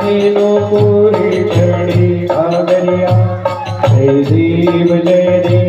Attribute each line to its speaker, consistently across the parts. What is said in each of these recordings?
Speaker 1: जाने नो पूरी चरणी भागरिया जय देव जय देव।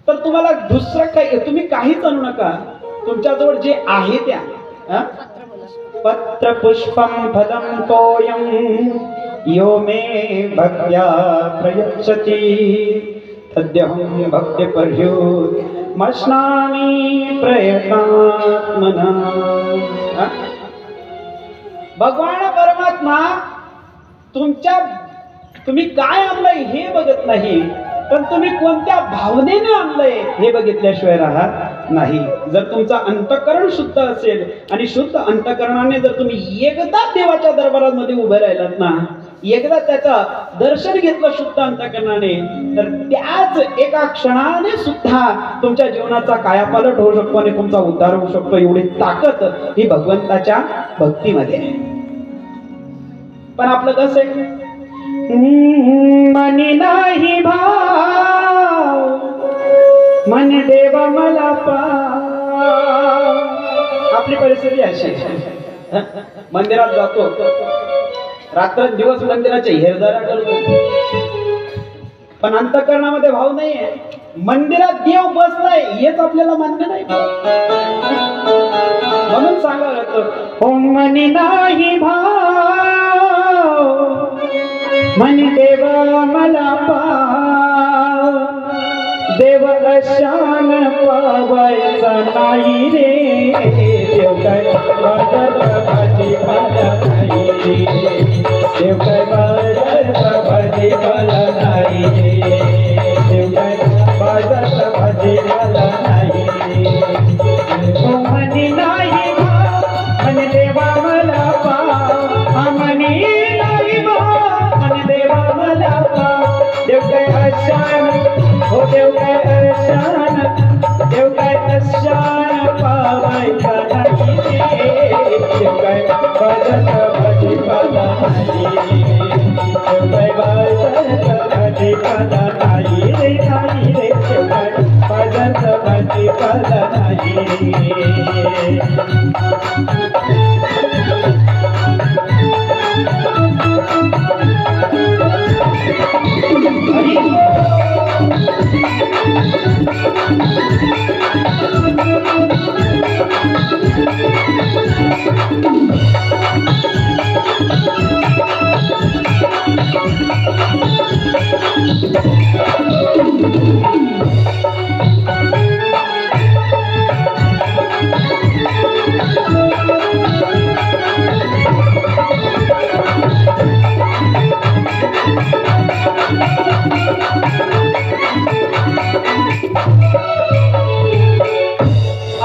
Speaker 2: तर तुम्हाला दुसरं काही तुम्ही काहीच आणू नका, तुमच्याजवळ जे आहे त्या पत्र पुष्पम फलम तोयम यो मे भक्त्या प्रयच्छति तद्यहं भक्तिपर्युमश्नामि प्रयतात्मना। भगवान परमात्मा तुम्ही काय आणलंय हे बघत नाही, पण तुम्ही कोणत्या भावनेने आणलंय हे बघितल्याशिवाय राहत नाही। जर तुमचा अंतःकरण शुद्ध असेल आणि शुद्ध अंतःकरणाने जर तुम्ही एकदा देवाच्या दरबारामध्ये उभे राहिलात ना, एकदा त्याचं दर्शन घेतलं शुद्ध अंतःकरणाने, तर त्याच एका क्षणाने सुद्धा तुमच्या जीवनाचा कायापालट होऊ शकतो आणि तुमचा उद्धार होऊ शकतो। एवढी ताकद ही भगवंताच्या भक्तीमध्ये आहे। पण आपलं कसं आहे, मनी नाही भाव मन देवा मला पाव। आपली परिस्थिती अशी, मंदिरात जातो, रात्र दिवस मंदिराच्या हेरदारा करतो, पण अंतःकरणामध्ये भाव नाहीये। मंदिरात देव बसलाय हेच आपल्याला मान्य नाही, म्हणून सांगावं लागतं हो मनी नाही भाव मन देवा मला पाव। देव अशान पावायचा नाही रे, देव काय बाजार भाजीपाला नाही रे, देव काय बाजार भाजीपाला नाही रे, देव काय बाजार भाजीपाला नाही रे। हो मनी नाही भाव मन देवा मला पाव, मनी नाही भाव मन देवा मला पाव। देव काय अशान हो देव काय अशान, देव काय अशान पावायचा नाही रे, देव काय बाजारात भाजीपाला नाही रे, देव काय बाजारात भाजीपाला नाही रे, नाही रे, देव काय बाजारात भाजीपाला नाही रे।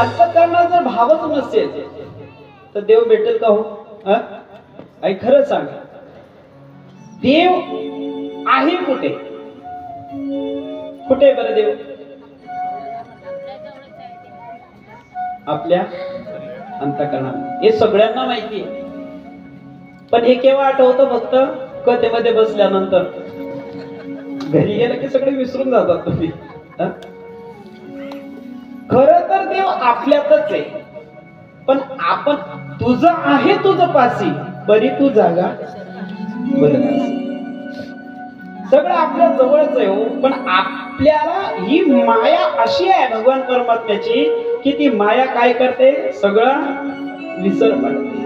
Speaker 2: अंतःकरणात जर भावच नसेल तर देव भेटेल का हो? आई खरं सांग, देव आहे कुठे? कुठे बरं देव? आपल्या अंतःकरणात. हे सगळ्यांना माहिती आहे, पण हे केव्हा आठवतं? फक्त कथेमध्ये बसल्यानंतर. घरी गेलं की सगळे विसरून जातात तुम्ही. खरं तर देव आपल्यातच आहे, पण आपण तुझं आहे तुझं पासी बरी तू जागा बदलास. सगळं आपल्या जवळच आहे हो, पण आपल्याला ही माया अशी आहे भगवान परमात्म्याची की ती माया काय करते? सगळं विसर पडते.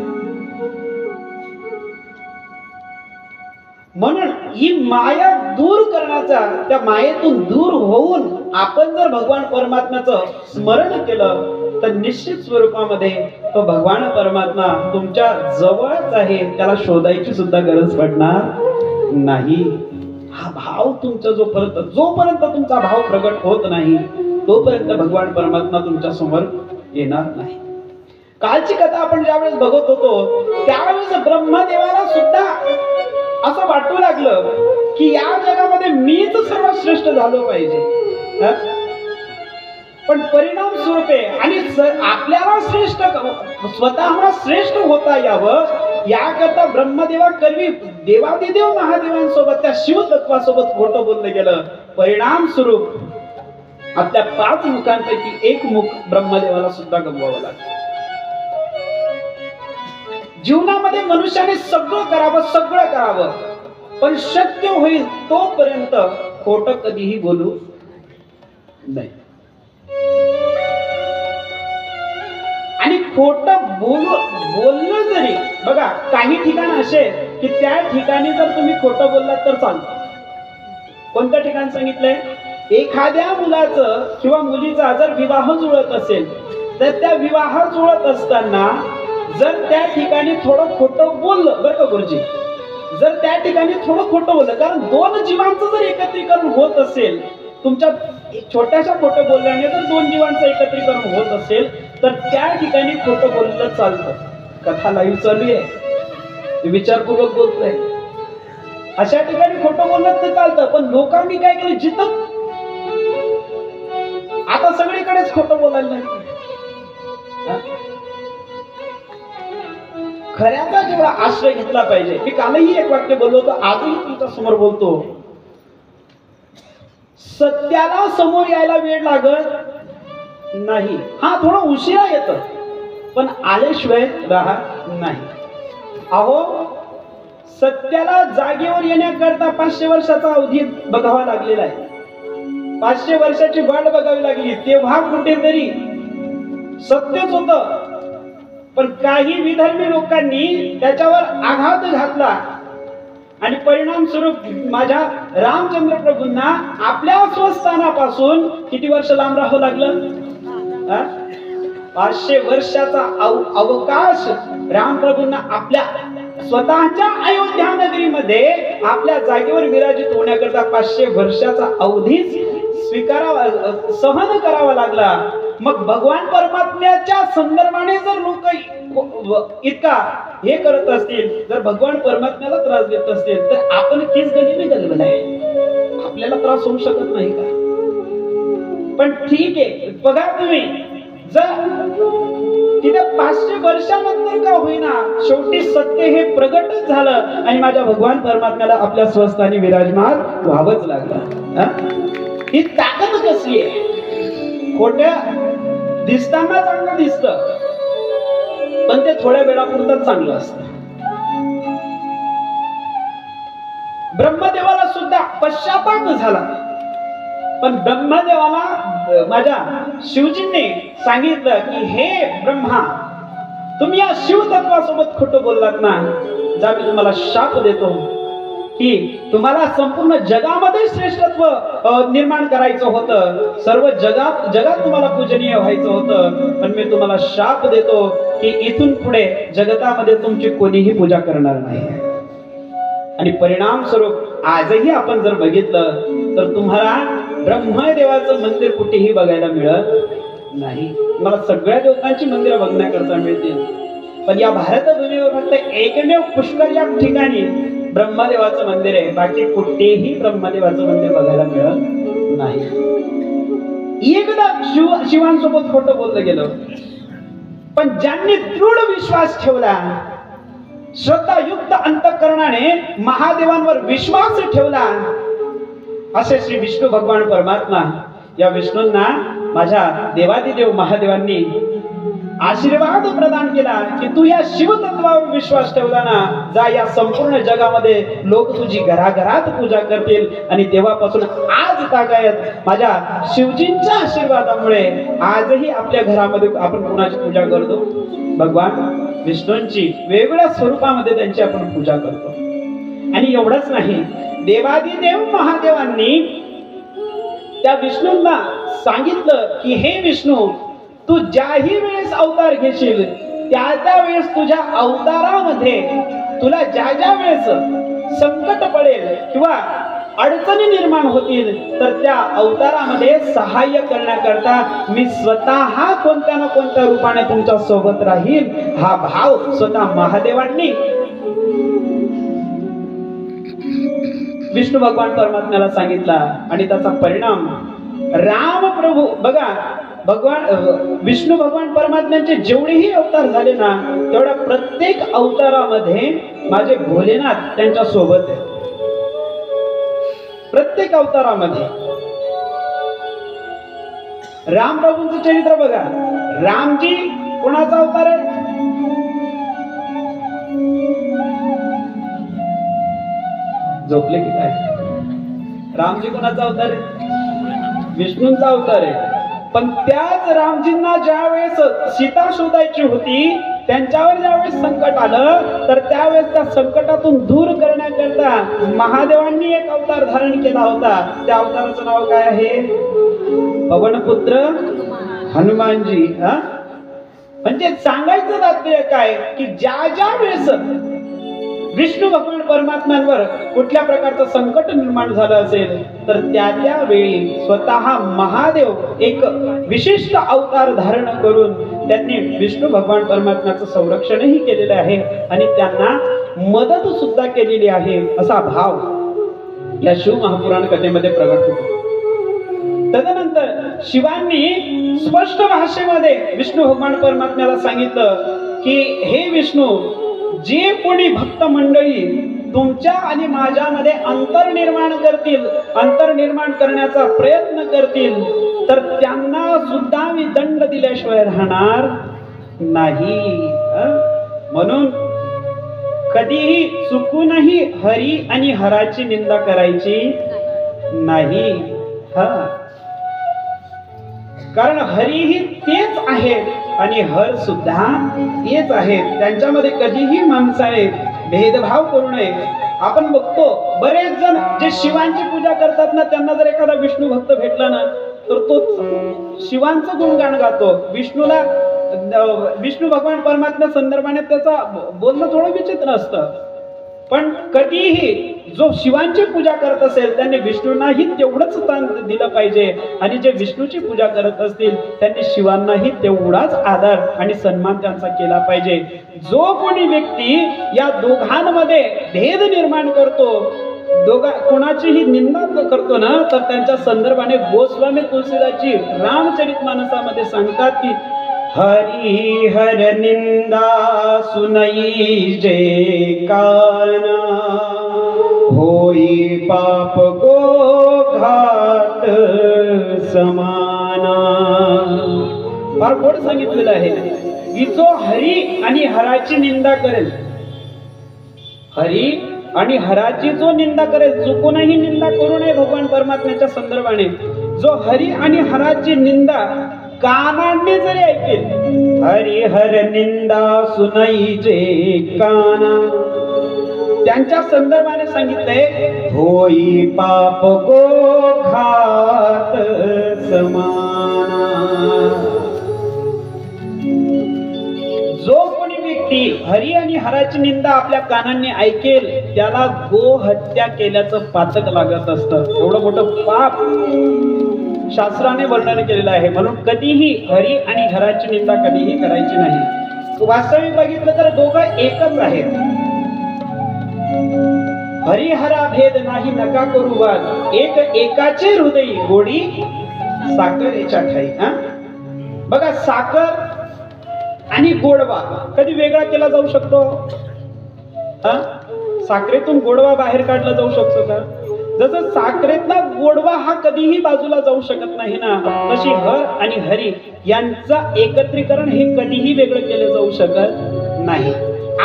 Speaker 2: म्हणून ही माया दूर करण्याचा, त्या मायेतून दूर होऊन आपण जर भगवान परमात्म्याचं स्मरण केलं तर निश्चित स्वरूपामध्ये तो भगवान परमात्मा तुमच्या जवळच आहे, त्याला शोधायची सुद्धा गरज पडणार नाही. हा भाव तुमचा जोपर्यंत तुमचा भाव प्रगट होत नाही तोपर्यंत भगवान परमात्मा तुमच्या समोर येणार नाही. कालची कथा आपण ज्यावेळेस बघत होतो त्यावेळेस ब्रह्मदेवाला सुद्धा असं वाटू लागलं की या जगामध्ये मीच सर्वात श्रेष्ठ झालो पाहिजे. पण परिणाम स्वरूपे आणि आपल्याला श्रेष्ठ, स्वतःला श्रेष्ठ होता यावं याकरता ब्रह्मदेवा करवी देवादिदेव महादेवांसोबत, त्या शिवतत्वासोबत खोटं बोललं गेलं. परिणाम स्वरूप आपल्या 5 मुखांपैकी एक मुख ब्रह्मदेवाला सुद्धा गमवावं लागलं. जीवनामध्ये मनुष्याने सगळं करावं, पण शक्य होईल तोपर्यंत खोटं कधीही बोलू नाही. आणि खोटं बोललं जरी, बघा काही ठिकाण असे की त्या ठिकाणी जर तुम्ही खोटं बोललात तर चालतं. कोणतं ठिकाण सांगितलंय? एखाद्या मुलाचं किंवा मुलीचा जर विवाह जुळत असेल तर त्या विवाह जुळत असताना जर त्या ठिकाणी थोडं खोटं बोललं, बरं का गुरुजी, जर त्या ठिकाणी थोडं खोटं बोललं, कारण 2 जीवांचं जर एकत्रीकरण होत असेल, तुमच्या छोट्याशा खोटं बोलल्याने जर 2 जीवांचं एकत्रीकरण होत असेल तर त्या ठिकाणी खोटं बोललं चालतं. कथा लाईव्ह चालू आहे, विचारपूर्वक बोलतोय, अशा ठिकाणी खोटं बोललं तर चालतं. पण लोकांनी काय केलं, जिथं आता सगळीकडेच खोटं बोलायला लागलं. खऱ्याचा जेवढा आश्रय घेतला पाहिजे. मी कालही एक वाक्य बोललो होतो, आजही तुमच्या समोर बोलतो. सत्याला समोर यायला वेळ लागत नाही. हा थोडा उशिरा येतं, पण आल्याशिवाय राहत नाही. अहो, सत्याला जागेवर येण्याकरता 500 वर्षाचा अवधी बघावा लागलेला आहे. 500 वर्षाची वाट बघावी लागली, तेव्हा कुठेतरी सत्यच होतं. पण काही विधर्मी लोकांनी त्याच्यावर आघात घातला आणि परिणाम स्वरूप माझ्या रामचंद्र प्रभूंना आपल्या स्वस्थानापासून किती वर्ष लांब राहावं लागलं? 500 वर्षाचा अवकाश रामप्रभूंना आपल्या स्वतःच्या अयोध्या नगरीमध्ये आपल्या जागेवर विराजित होण्याकरता 500 वर्षाचा अवधीच सहन करावा लागला. मग भगवान परमात्म्याच्या संदर्भाने जर लोक इतका हे करत असतील, जर भगवान परमात्म्याला त्रास देत असतील, तर आपण किस गलीने गलबल आहे, आपल्याला त्रास होऊ शकत नाही का? पण ठीक आहे, बघा तुम्ही, जर तिथे 500 वर्षानंतर का होईना शेवटी सत्य हे प्रगटच झालं आणि माझ्या भगवान परमात्म्याला आपल्या स्वस्थानी विराजमान व्हावंच लागलं. ही ताकद कसली आहे? खोट्या दिसताना चांगलं दिसतं, पण ते थोड्या वेळापुरतं चांगलं असतं. ब्रह्मदेवाला सुद्धा पश्चाताप झाला, पण ब्रह्मदेवाला माझ्या शिवजींनी सांगितलं की हे ब्रह्मा, तुम्ही या शिवतत्वासोबत खोटं बोललात ना, जा मी तुम्हाला शाप देतो की तुम्हाला संपूर्ण जगामध्ये श्रेष्ठत्व निर्माण करायचं होतं, सर्व जगात तुम्हाला पूजनीय व्हायचं होतं, पण मी तुम्हाला शाप देतो की इथून पुढे जगतामध्ये तुमची कोणीही पूजा करणार नाही. आणि परिणाम स्वरूप आजही आपण जर बघितलं तर तुम्हाला ब्रह्मदेवाचं मंदिर कुठेही बघायला मिळत नाही. मला सगळ्या देवतांची मंदिरं बघण्याकरता मिळतील, पण या भारतभूमीवर फक्त एकमेव पुष्कर या ठिकाणी ब्रह्मदेवाचं मंदिर आहे. बाकी कुठेही ब्रह्मदेवाचं मंदिर बघायला मिळत नाही. एकदा शिवांसोबत खोटं बोललं गेलं, पण ज्यांनी दृढ विश्वास ठेवला, श्रद्धायुक्त अंतःकरणाने महादेवांवर विश्वास ठेवला, असे श्री विष्णू भगवान परमात्मा, या विष्णूंना माझ्या देवादिदेव महादेवांनी आशीर्वाद प्रदान केला की तू या शिवतत्वावर विश्वास ठेवला ना, जा या संपूर्ण जगामध्ये लोक तुझी घराघरात पूजा करतील. आणि तेव्हापासून आज तागायत माझ्या शिवजींच्या आशीर्वादामुळे आजही आपल्या घरामध्ये आपण कुणाची पूजा करतो? भगवान विष्णूंची वेगवेगळ्या स्वरूपामध्ये त्यांची आपण पूजा करतो. आणि एवढंच नाही, देवादिदेव महादेवांनी त्या विष्णूंना सांगितलं की हे विष्णू, तू ज्याही वेळेस अवतार घेशील त्या त्या वेळेस तुझ्या अवतारामध्ये तुला ज्या ज्या वेळेस संकट पडेल किंवा अडचणी निर्माण होतील तर त्या अवतारामध्ये सहाय्य करण्याकरता मी स्वतः कोणत्या ना कोणत्या रूपाने तुमच्या सोबत राहील, हा भाव स्वतः महादेवांनी विष्णू भगवान परमात्म्याला सांगितला. आणि त्याचा परिणाम राम प्रभू बघा, भगवान विष्णू भगवान परमात्म्यांचे जेवढेही अवतार झाले ना, तेवढ्या प्रत्येक अवतारामध्ये माझे भोलेनाथ त्यांच्या सोबत आहे. प्रत्येक अवतारामध्ये राम प्रभूंचं चरित्र बघा. रामजी कोणाचा अवतार आहे? झोपले की काय? रामजी कोणाचा अवतार आहे? विष्णूंचा अवतार आहे. पण त्याच रामजींना ज्या वेळेस सीता शोधायची होती, त्यांच्यावर ज्यावेळेस संकट आलं तर त्यावेळेस त्या संकटातून दूर करण्याकरता महादेवांनी एक अवतार धारण केला होता. त्या अवताराचं नाव काय आहे? पवनपुत्र हनुमानजी. म्हणजे सांगायचं तात्पर्य काय की ज्या ज्या वेळेस विष्णू भगवान परमात्म्यांवर कुठल्या प्रकारचं संकट निर्माण झालं असेल तर त्या त्या वेळी स्वतः महादेव एक विशिष्ट अवतार धारण करून त्यांनी विष्णू भगवान परमात्म्याचं संरक्षणही केलेलं आहे आणि त्यांना मदत सुद्धा केलेली आहे, असा भाव या शिव महापुराण कथेमध्ये प्रगट होतो. तदनंतर शिवांनी स्पष्ट भाषेमध्ये विष्णू भगवान परमात्म्याला सांगितलं की हे विष्णू, जे कोणी भक्त मंडळी तुमच्या आणि माझ्यामध्ये अंतर निर्माण करतील, अंतर निर्माण करण्याचा प्रयत्न करतील तर त्यांना सुद्धा मी दंड दिल्याशिवाय राहणार नाही. म्हणून कधीही चुकूनही हरी आणि हराची निंदा करायची नाही. कारण हरी ही तेच आहेत आणि हर सुद्धा तेच आहेत. त्यांच्यामध्ये कधीही माणसाने भेदभाव करू नये. आपण बघतो बरेच जण जे शिवांची पूजा करतात ना, त्यांना जर एखादा विष्णू भक्त भेटला ना तर तो शिवांचं गुणगान गातो. विष्णू भगवान परमात्म्या संदर्भाने त्याचा बोलणं थोडं विचित्र असतं. पण कधीही जो शिवांची पूजा करत असेल त्यांनी विष्णूंनाही तेवढंच स्थान दिलं पाहिजे आणि जे विष्णूची पूजा करत असतील त्यांनी शिवांनाही तेवढाच आदर आणि सन्मान त्यांचा केला पाहिजे. जो कोणी व्यक्ती या दोघांमध्ये भेद निर्माण करतो, कोणाचीही निंदा करतो ना, तर त्यांच्या संदर्भाने गोस्वामी तुलसीदासजी रामचरितमानसामध्ये सांगतात की हरि हर निंदा सुनई जे काना, होई पाप को घात समाना. फार गोड सांगितलेलं आहे की जो हरी आणि हराची निंदा करेल, हरी आणि हराची जो निंदा करेल, चुकूनही निंदा करू नये भगवान परमात्म्याच्या संदर्भाने. जो हरी आणि हराची निंदा कानांनी जरी ऐकेल, हरी हर निंदा सुनाई जे काना, त्यांच्या संदर्भाने सांगितलंय होई पाप गो घात समाना. जो कोणी व्यक्ती हरी आणि हराची निंदा आपल्या कानांनी ऐकेल त्याला गो हत्या केल्याचं पातक लागत असतं. एवढं मोठं पाप शास्त्राने वर्णन केलेलं आहे. म्हणून कधीही हरी आणि हराची निंदा कधीही करायची नाही. वास्तविक बघितलं तर दोघं एकच आहेत. हरिहरा भेद नाही नका करू वाद, एक एकाचे हृदय गोडी साखरेच्या ठाई. बघा, साखर आणि गोडवा कधी वेगळा केला जाऊ शकतो? साखरेतून गोडवा बाहेर काढला जाऊ शकतो का? जसं साखरेतला गोडवा हा कधीही बाजूला जाऊ शकत नाही ना, तशी हर आणि हरी यांचा एकत्रीकरण हे कधीही वेगळं केलं जाऊ शकत नाही.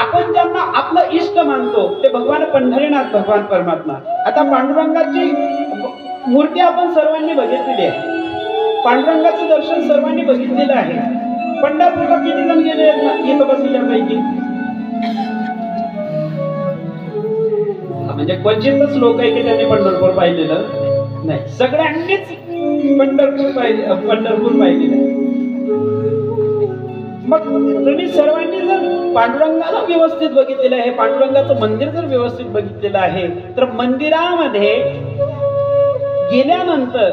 Speaker 2: आपण ज्यांना आपलं इष्ट मानतो ते भगवान पंढरीनाथ, भगवान परमात्मा. आता पांडुरंगाची मूर्ती आपण सर्वांनी बघितलेली आहे, पांडुरंगाचं दर्शन सर्वांनी बघितलेलं आहे. पंढरपूरला किती जण गेले इथं बसलेल्यापैकी? म्हणजे क्वचितच लोक आहे की त्यांनी पंढरपूर पाहिलेलं नाही. सगळ्यांनीच पंढरपूर पाहिलेलं. मग तुम्ही सर्वांनी जर पांडुरंगाला व्यवस्थित बघितलेलं आहे, पांडुरंगाचं मंदिर जर व्यवस्थित बघितलेलं आहे, तर मंदिरामध्ये गेल्यानंतर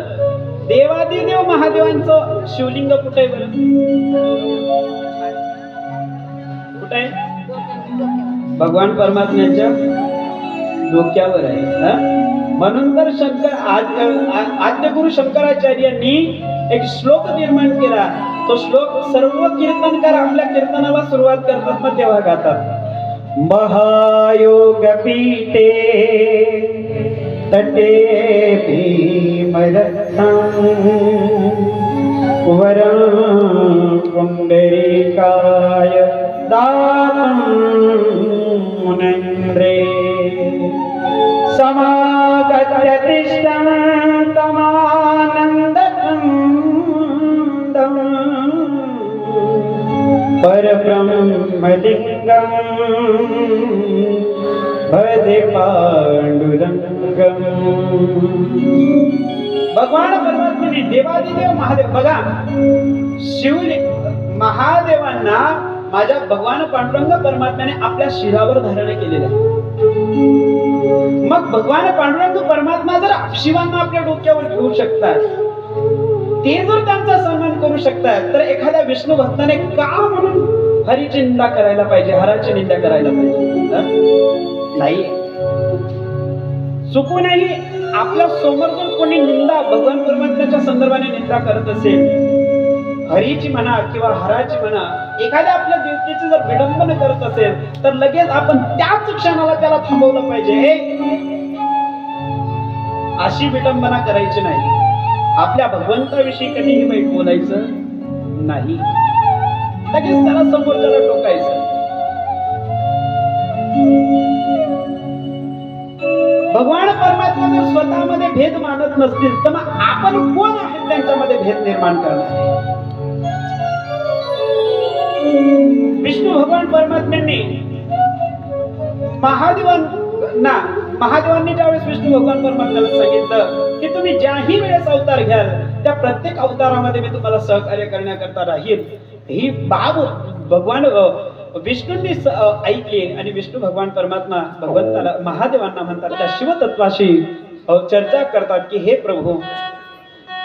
Speaker 2: देवादिदेव महादेवांचं शिवलिंग कुठे आहे बरं? कुठे आहे? भगवान परमात्म्यांच्या डोक्यावर आहे. म्हणून तर आद्यगुरु शंकराचार्यांनी एक श्लोक निर्माण केला. तो श्लोक सर्व कीर्तनकार आपल्या कीर्तनाला सुरुवात करतात ना तेव्हा गातात. महायोग पीठे तटे भीमरथं वरं पुंडरीकाय दातं मुनीन्द्रे समागत्य तिष्ठन् तमानन्दकन्दं परब्रह्मलिङ्गं भजे पांडुरंगम. भगवान परमात्म्याने देवादिदेव महादेव, बघा महादेवांना माझ्या भगवान पांडुरंग परमात्म्याने आपल्या शिरावर धारण केलेलं आहे. मग भगवान पांडुरंग परमात्मा जर शिवांना आपल्या डोक्यावर घेऊ शकतात, ते जर त्यांचा सन्मान करू शकतात, तर एखाद्या विष्णू भक्ताने का म्हणून हरीची निंदा करायला पाहिजे, हराची निंदा करायला पाहिजे? नाही. चुकूनही आपल्या समोर जर कोणी निंदा भगवान परमात्म्याच्या संदर्भाने निंदा करत असेल, हरीची म्हणा किंवा हराची म्हणा, एखाद्या आपल्या देवतेची जर विडंबन करत असेल, तर लगेच आपण त्याच क्षणाला त्याला थांबवलं पाहिजे. अशी विडंबना करायची नाही. आपल्या भगवंताविषयी कधीही वाईट बोलायचं नाही, लगेच त्याला समोरच्याला टोकायचं. भगवान परमात्मा जर स्वतःमध्ये भेद मानत नसतील, तर मग आपण कोण आहेत त्यांच्यामध्ये भेद निर्माण करणार? विष्णू भगवान परमात्म्यांनी महादेवांनी ज्यावेळेस विष्णू भगवान परमात्म्याला सांगितलं की तुम्ही ज्याही वेळेस अवतार घ्याल त्या प्रत्येक अवतारामध्ये मी तुम्हाला सहकार्य करण्याकरता राहील, ही बाब भगवान विष्णूंनी ऐकली. आणि विष्णू भगवान परमात्मा भगवंताला, महादेवांना म्हणतात, त्या शिवतत्वाशी चर्चा करतात की हे प्रभू,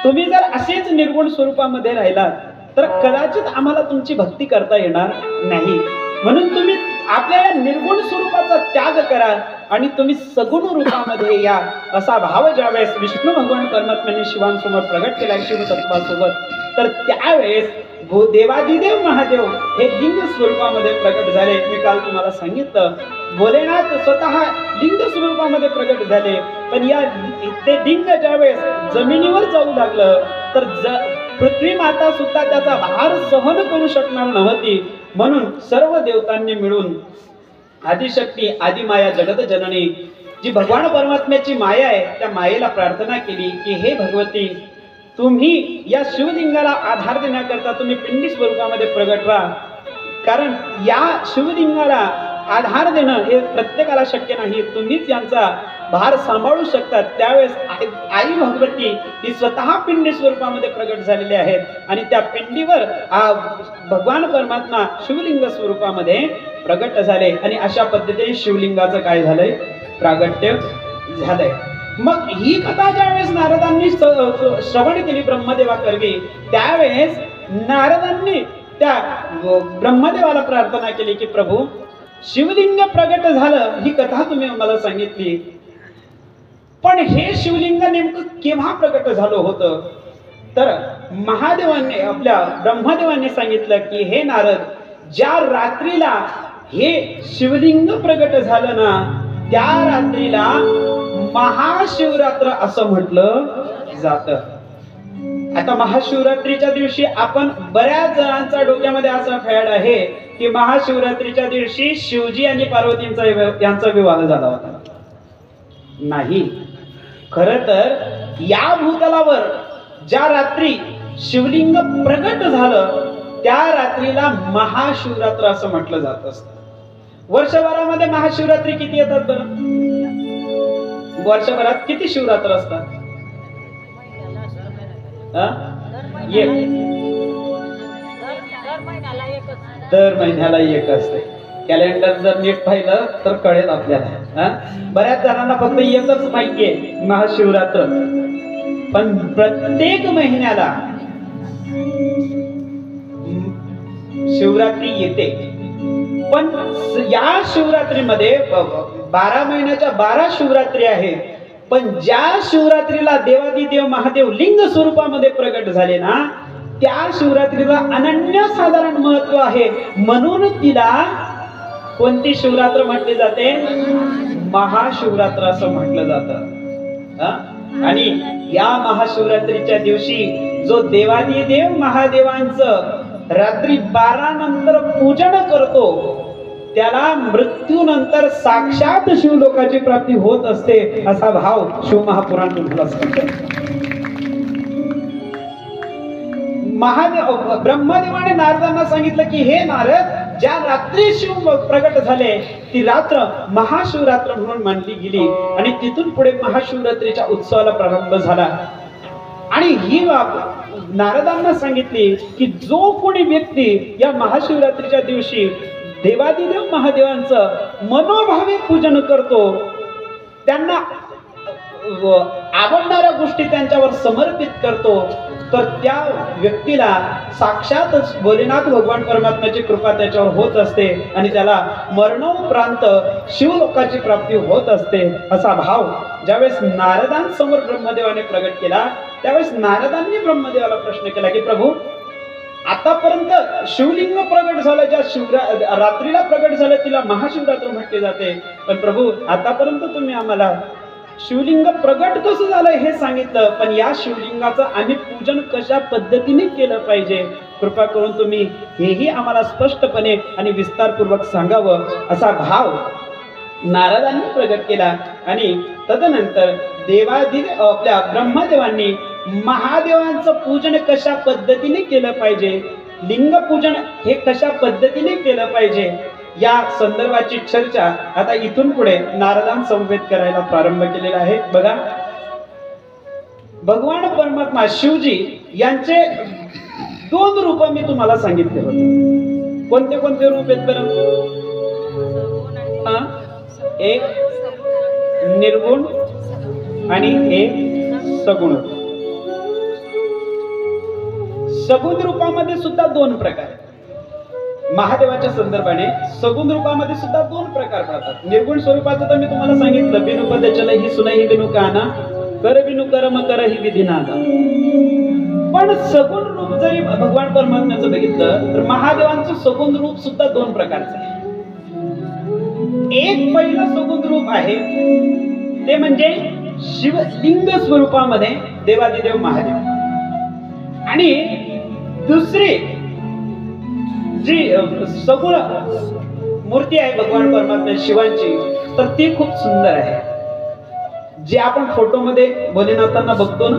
Speaker 2: तुम्ही जर असेच निर्गुण स्वरूपामध्ये राहिलात तर कदाचित आम्हाला तुमची भक्ती करता येणार नाही. म्हणून तुम्ही आपल्या या निर्गुण स्वरूपाचा त्याग करा आणि तुम्ही सगुण रूपामध्ये या, असा भाव ज्यावेळेस विष्णू भगवान परमात्म्याने शिवांसमोर प्रगट केला शिवतत्वासोबत, तर त्यावेळेस देवादिदेव महादेव हे लिंग स्वरूपामध्ये प्रगट झाले. मी काल तुम्हाला सांगितलं, भोलेनाथ स्वतः लिंग स्वरूपामध्ये प्रगट झाले, पण या ते लिंग ज्यावेळेस जमिनीवर जाऊ लागलं तर पृथ्वी माता सुद्धा त्याचा भार सहन करू शकणार नव्हती. म्हणून सर्व देवतांनी मिळून आदिशक्ती, आदिमाया, जगत जननी जी भगवान परमात्म्याची माया आहे, त्या मायेला प्रार्थना केली की हे भगवती, तुम्ही या शिवलिंगाला आधार देण्याकरता तुम्ही पिंडी स्वरूपामध्ये प्रगट व्हा. कारण या शिवलिंगाला आधार देणं हे प्रत्येकाला शक्य नाही, तुम्हीच यांचा भार सांभाळू शकतात. त्यावेळेस आई भगवती ही स्वतः पिंडी स्वरूपामध्ये प्रगट झालेली आहेत आणि त्या पिंडीवर भगवान परमात्मा शिवलिंग स्वरूपामध्ये प्रगट झाले आणि अशा पद्धतीने शिवलिंगाचं काय झालंय, प्रागट्य झालंय. मग ही कथा ज्यावेळेस नारदांनी श्रवण केली ब्रह्मदेवा करवी, त्यावेळेस नारदांनी त्या ब्रह्मदेवाला प्रार्थना केली की प्रभू, शिवलिंग प्रगट झालं ही कथा तुम्ही मला सांगितली, पण हे शिवलिंग नेमकं केव्हा प्रगट झालं होतं? तर महादेवांनी, आपल्या ब्रह्मदेवांनी सांगितलं की हे नारद, ज्या रात्रीला हे शिवलिंग प्रगट झालं ना, त्या रात्रीला महाशिवरात्र असं म्हटलं जातं. आता महाशिवरात्रीच्या दिवशी आपण, बऱ्याच जणांचा डोक्यामध्ये असा फॅड आहे की महाशिवरात्रीच्या दिवशी शिवजी आणि पार्वतींचा यांचा विवाह झाला होता. नाही, खर तर या भूतलावर ज्या रात्री शिवलिंग प्रगट झालं त्या रात्रीला महाशिवरात्र असं म्हटलं जात असतं. वर्षभरामध्ये महाशिवरात्री किती येतात बरं? वर्षभरात किती शिवरात्र असतात? दर महिन्याला एक असते. कॅलेंडर जर नीट पाहिलं तर कळेल आपल्याला. बऱ्याच जणांना फक्त एकच माहितीये महाशिवरात्र, पण प्रत्येक महिन्याला शिवरात्री येते. पण या शिवरात्रीमध्ये 12 महिन्याच्या 12 शिवरात्री आहेत, पण ज्या शिवरात्रीला देवादिदेव महादेव लिंग स्वरूपामध्ये प्रगट झाले ना, त्या शिवरात्रीला अनन्यसाधारण महत्व आहे. म्हणून तिला कोणती शिवरात्र म्हटली जाते? महाशिवरात्र असं म्हटलं जातं. आणि या महाशिवरात्रीच्या दिवशी जो देवादिदेव महादेवांचं रात्री 12 नंतर पूजन करतो, त्याला मृत्यूनंतर साक्षात शिवलोकाची प्राप्ती होत असते, असा भाव शिवमहापुराण तुम्हाला सांगतो. महादेव ब्रह्मदेवाने नारदांना सांगितलं की हे नारद, ज्या रात्री शिव प्रगट झाले ती रात्र महाशिवरात्र म्हणून मानली गेली आणि तिथून पुढे महाशिवरात्रीच्या उत्सवाला प्रारंभ झाला. आणि ही नारदांना सांगितली की जो कोणी व्यक्ती या महाशिवरात्रीच्या दिवशी देवादिदेव महादेवांचं मनोभावे पूजन करतो, त्यांना आवडणाऱ्या गोष्टी त्यांच्यावर समर्पित करतो, तर त्या व्यक्तीला साक्षातच भोलेनाथ भगवान परमात्म्याची कृपा त्याच्यावर होत असते आणि त्याला मरणोपरांत शिवलोकाची प्राप्ती होत असते, असा भाव ज्यावेळेस नारदांसमोर ब्रह्मदेवाने प्रगट केला, त्यावेळेस नारदांनी ब्रह्मदेवाला प्रश्न केला की प्रभू, आतापर्यंत शिवलिंग प्रगट झालं, ज्या रात्रीला प्रगट झालं तिला महाशिवरात्र म्हटले जाते, पण प्रभू आतापर्यंत तुम्ही आम्हाला शिवलिंग प्रगट कसं झालं हे सांगितलं, पण या शिवलिंगाचं आम्ही पूजन कशा पद्धतीने केलं पाहिजे, कृपा करून तुम्ही हेही आम्हाला स्पष्टपणे आणि विस्तारपूर्वक सांगावं, असा भाव नारदांनी प्रगट केला. आणि तदनंतर आपल्या ब्रह्मदेवांनी महादेवांचं पूजन कशा पद्धतीने केलं पाहिजे, लिंग पूजन हे कशा पद्धतीने केलं पाहिजे, या संदर्भाची चर्चा आता इथून पुढे नारदांसमवेत करायला प्रारंभ केलेला आहे. बघा, भगवान परमात्मा शिवजी यांचे 2 रूप मी तुम्हाला सांगितले होते. कोणते कोणते रूप आहेत बरं? एक निर्गुण आणि एक सगुण. सगुण रूपामध्ये सुद्धा 2 प्रकार. महादेवाच्या संदर्भाने सगुण रूपामध्ये सुद्धा 2 प्रकार पडतात. निर्गुण स्वरूपाचं तर मी तुम्हाला सांगितलं, बिनु पद चल ही सुनही बिनु काना, कर बिनु कर्म कर ही विधी नादा. पण सगुण रूप जरी भगवान परमात्म्याचं बघितलं तर महादेवांचं सगुण रूप सुद्धा 2 प्रकारचं आहे. एक पहिलं सगुण रूप आहे ते म्हणजे शिवलिंग स्वरूपामध्ये देवादिदेव महादेव, आणि दुसरी जी सगुण मूर्ती आहे भगवान परमात्मा शिवांची, तर ती खूप सुंदर आहे. जे आपण फोटोमध्ये भोलेनाथांना बघतो ना,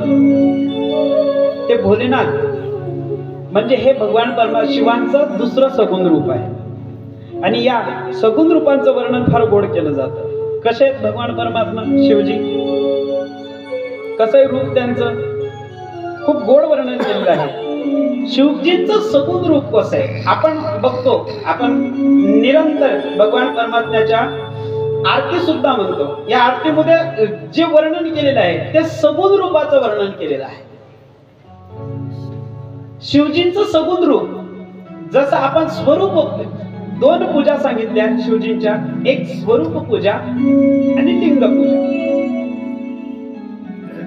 Speaker 2: ते भोलेनाथ म्हणजे हे भगवान परमात्मा शिवांचं दुसरं सगुण रूप आहे. आणि या सगुण रूपांचं वर्णन फार गोड केलं जातं. कसे आहेत भगवान परमात्मा शिवजी, कसं आहे रूप त्यांचं, खूप गोड वर्णन केलेलं आहे. शिवजींचं सगुण रूप कसं आहे आपण बघतो. आपण निरंतर भगवान परमात्म्याच्या आरती सुद्धा म्हणतो. या आरतीमध्ये जे वर्णन केलेलं आहे ते सगुण रूपाचं वर्णन केलेलं आहे. शिवजींचं सगुण रूप जसं आपण स्वरूप दोन पूजा सांगितल्या शिवजींच्या, एक स्वरूप पूजा आणि लिंग पूजा.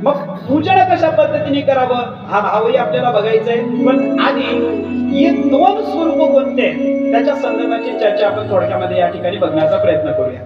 Speaker 2: मग पूजन कशा पद्धतीने करावं हा भावही आपल्याला बघायचंय. पण आधी हे दोन स्वरूप कोणते त्याच्या संदर्भाची चर्चा आपण थोडक्यामध्ये या ठिकाणी बघण्याचा प्रयत्न करूया.